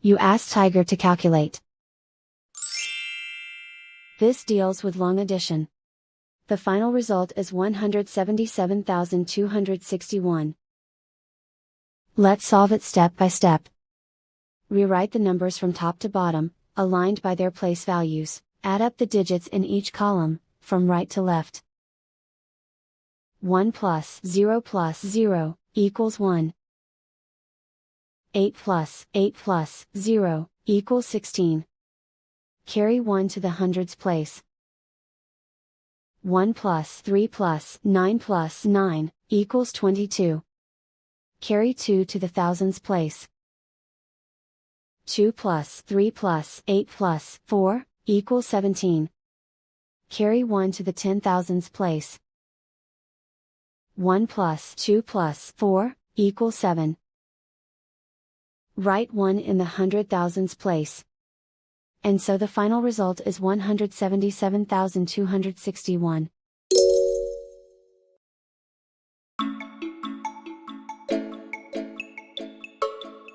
You ask Tiger to calculate. This deals with long addition. The final result is 177,261. Let's solve it step by step. Rewrite the numbers from top to bottom, aligned by their place values. Add up the digits in each column, from right to left. 1 plus 0 equals 1. 8 plus 0 equals 16. Carry 1 to the hundreds place. 1 plus 3 plus 9 equals 22. Carry 2 to the thousands place. 2 plus 3 plus 8 plus 4 equals 17. Carry 1 to the 10,000s place. 1 plus 2 plus 4 equals 7. Write 1 in the 100,000s place. And so the final result is 177,261.